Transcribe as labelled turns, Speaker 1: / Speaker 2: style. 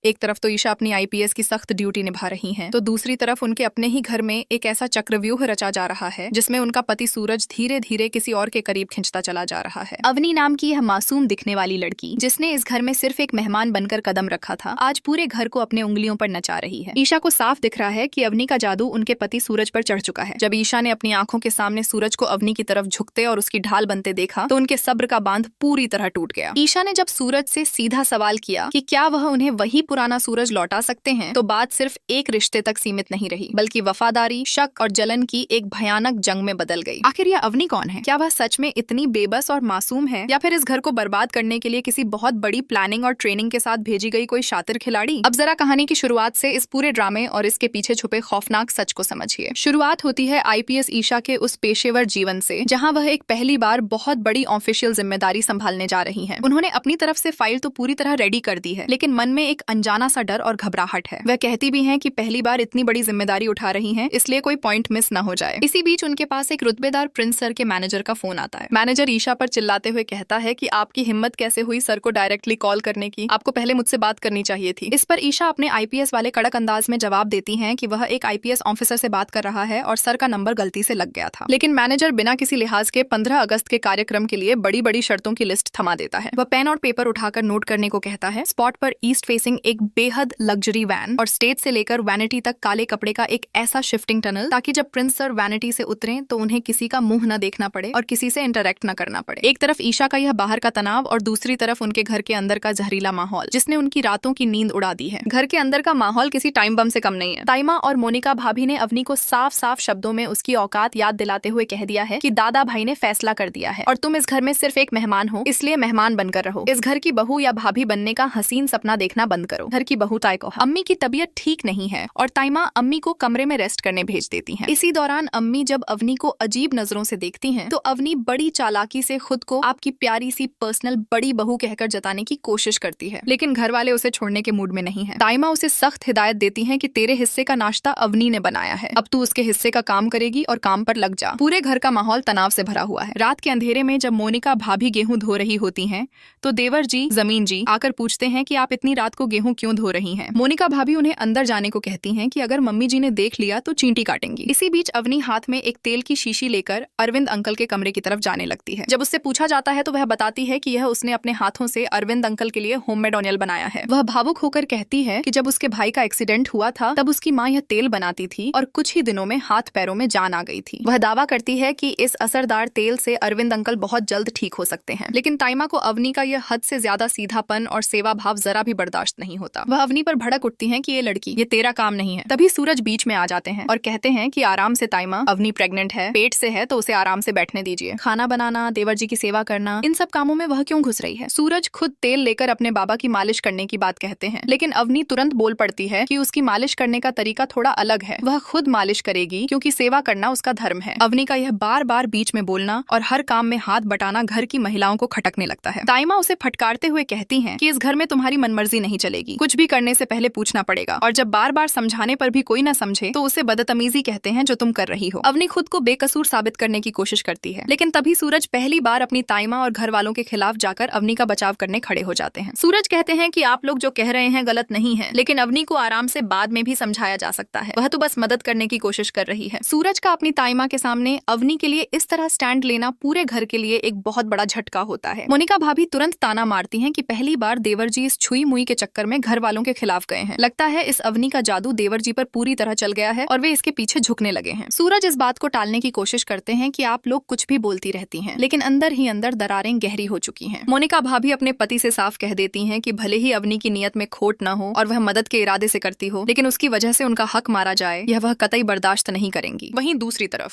Speaker 1: एक तरफ तो ईशा अपनी आईपीएस की सख्त ड्यूटी निभा रही हैं, तो दूसरी तरफ उनके अपने ही घर में एक ऐसा चक्रव्यूह रचा जा रहा है जिसमें उनका पति सूरज धीरे धीरे किसी और के करीब खिंचता चला जा रहा है। अवनी नाम की यह मासूम दिखने वाली लड़की, जिसने इस घर में सिर्फ एक मेहमान बनकर कदम रखा था, आज पूरे घर को अपने उंगलियों पर नचा रही है। ईशा को साफ दिख रहा है कि अवनी का जादू उनके पति सूरज पर चढ़ चुका है। जब ईशा ने अपनी आंखों के सामने सूरज को अवनी की तरफ झुकते और उसकी ढाल बनते देखा तो उनके सब्र का बांध पूरी तरह टूट गया। ईशा ने जब सूरज से सीधा सवाल किया कि क्या वह उन्हें वही पुराना सूरज लौटा सकते हैं, तो बात सिर्फ एक रिश्ते तक सीमित नहीं रही, बल्कि वफादारी, शक और जलन की एक भयानक जंग में बदल गई। आखिर यह अवनी कौन है? क्या वह सच में इतनी बेबस और मासूम है, या फिर इस घर को बर्बाद करने के लिए किसी बहुत बड़ी प्लानिंग और ट्रेनिंग के साथ भेजी गई कोई शातिर खिलाड़ी? अब जरा कहानी की शुरुआत से इस पूरे ड्रामे और इसके पीछे छुपे खौफनाक सच को समझिए। शुरुआत होती है आईपीएस ईशा के उस पेशेवर जीवन से, जहां वह एक पहली बार बहुत बड़ी ऑफिशियल जिम्मेदारी संभालने जा रही हैं। उन्होंने अपनी तरफ से फाइल तो पूरी तरह रेडी कर दी है, लेकिन मन में एक अनजाना सा डर और घबराहट है। वह कहती भी हैं कि पहली बार इतनी बड़ी जिम्मेदारी उठा रही हैं, इसलिए कोई पॉइंट मिस न हो जाए। इसी बीच उनके पास एक रुतबेदार प्रिंस सर के मैनेजर का फोन आता है। मैनेजर ईशा पर चिल्लाते हुए कहता है कि आपकी हिम्मत कैसे हुई सर को डायरेक्टली कॉल करने की, आपको पहले मुझसे बात करनी चाहिए थी। इस पर ईशा अपने आईपीएस वाले कड़क अंदाज में जवाब देती हैं कि वह एक आईपीएस ऑफिसर से बात कर रहा है और सर का नंबर गलती से लग गया था। लेकिन मैनेजर बिना किसी लिहाज के 15 अगस्त के कार्यक्रम के लिए बड़ी बड़ी शर्तों की लिस्ट थमा देता है। वह पेन और पेपर उठाकर नोट करने को कहता है। स्पॉट पर ईस्ट फेसिंग एक बेहद लग्जरी वैन और स्टेज से लेकर वैनिटी तक काले कपड़े का एक ऐसा शिफ्टिंग टनल, ताकि जब प्रिंस सर वैनिटी से उतरें तो उन्हें किसी का मुंह न देखना पड़े और किसी से इंटरेक्ट न करना पड़े। एक तरफ ईशा का यह बाहर का तनाव और दूसरी तरफ उनके घर के अंदर का जहरीला माहौल, जिसने उनकी रातों की नींद उड़ा दी है। घर के अंदर का माहौल किसी टाइम बम से कम नहीं है। ताइमा और मोनिका भाभी ने अवनी को साफ साफ शब्दों में उसकी औकात याद दिलाते हुए कह दिया है कि दादा भाई ने फैसला कर दिया है और तुम इस घर में सिर्फ एक मेहमान हो, इसलिए मेहमान बनकर रहो। इस घर की बहू या भाभी बनने का हसीन सपना देखना बंद करो। घर की बहू ताई को अम्मी की तबीयत ठीक नहीं है और ताइमा अम्मी को कमरे में रेस्ट करने भेज देती हैं। इसी दौरान अम्मी जब अवनी को अजीब नजरों से देखती हैं, तो अवनी बड़ी चालाकी से खुद को आपकी प्यारी सी पर्सनल बड़ी बहू कहकर जताने की कोशिश करती है, लेकिन घर वाले उसे छोड़ने के मूड में नहीं है। ताइमा उसे सख्त हिदायत देती हैं कि तेरे हिस्से का नाश्ता अवनी ने बनाया है, अब तू उसके हिस्से का काम करेगी और काम पर लग जा। पूरे घर का माहौल तनाव से भरा हुआ है। रात के अंधेरे में जब मोनिका भाभी गेहूं धो रही होती हैं, तो देवर जी जमीन जी आकर पूछते हैं कि आप इतनी रात को गेहूं क्यों धो रही हैं। मोनिका भाभी उन्हें अंदर जाने को कहती हैं कि अगर मम्मी जी ने देख लिया तो चींटी काटेंगी। इसी बीच अवनी हाथ में एक तेल की शीशी लेकर अरविंद अंकल के कमरे की तरफ जाने लगती है। जब उससे पूछा जाता है तो वह बताती है कि यह उसने अपने हाथों से अरविंद अंकल के लिए होममेड ऑनियल बनाया है। वह भावुक होकर कहती है कि जब उसके भाई का एक्सीडेंट हुआ था तब उसकी माँ यह तेल बनाती थी और कुछ ही दिनों में हाथ पैरों में जान आ गई थी। वह दावा करती है कि इस असरदार तेल से अरविंद अंकल बहुत जल्द ठीक हो सकते हैं, लेकिन ताइमा को अवनी का यह हद से ज्यादा सीधापन और सेवा भाव जरा भी बर्दाश्त नहीं होता। वह अवनी पर भड़क उठती है कि ये लड़की, ये तेरा काम नहीं है। तभी सूरज बीच में आ जाते हैं और कहते हैं कि आराम से ताइमा, अवनी प्रेग्नेंट है, पेट से है तो उसे आराम से बैठने दीजिए। खाना बनाना, देवर जी की सेवा करना, इन सब कामों में वह क्यों घुस रही है? सूरज खुद तेल लेकर अपने बाबा की मालिश करने की बात कहते हैं, लेकिन अवनी तुरंत बोल पड़ती है कि उसकी मालिश करने का तरीका थोड़ा अलग है। वह खुद मालिश करेगी क्योंकि सेवा करना उसका धर्म है। अवनी का यह बार बार बीच में बोलना और हर काम में हाथ बटाना घर की महिलाओं को खटकने लगता है। ताइमा उसे फटकारते हुए कहती हैं कि इस घर में तुम्हारी मनमर्जी नहीं चलेगी, कुछ भी करने से पहले पूछना पड़ेगा, और जब बार बार समझाने पर भी कोई न समझे तो उसे बदतमीजी कहते हैं जो तुम कर रही हो। अवनी खुद को बेकसूर साबित करने की कोशिश करती है, लेकिन तभी सूरज पहली बार अपनी ताइमा और घर वालों के खिलाफ जाकर अवनी का बचाव करने खड़े हो जाते हैं। सूरज कहते हैं कि आप लोग जो कह रहे हैं गलत नहीं है, लेकिन अवनी को आराम से बाद में भी समझाया जा सकता है, वह तो बस मदद करने की कोशिश कर रही है। सूरज का अपनी ताइमा के सामने अवनी के लिए इस तरह स्टैंड लेना पूरे घर के लिए एक बहुत बड़ा झटका होता है। मोनिका भाभी तुरंत ताना मारती हैं कि पहली बार देवर जी इस छुई मुई के चक्कर में घर वालों के खिलाफ गए हैं। लगता है इस अवनी का जादू देवर जी पर पूरी तरह चल गया है और वे इसके पीछे झुकने लगे हैं। सूरज इस बात को टालने की कोशिश करते हैं कि आप लोग कुछ भी बोलती रहती हैं, लेकिन अंदर ही अंदर दरारें गहरी हो चुकी हैं। मोनिका भाभी अपने पति से साफ कह देती हैं कि भले ही अवनी की नियत में खोट न हो और वह मदद के इरादे से करती हो, लेकिन उसकी वजह से उनका हक मारा जाए, यह वह कतई बर्दाश्त नहीं करेंगी। वहीं दूसरी तरफ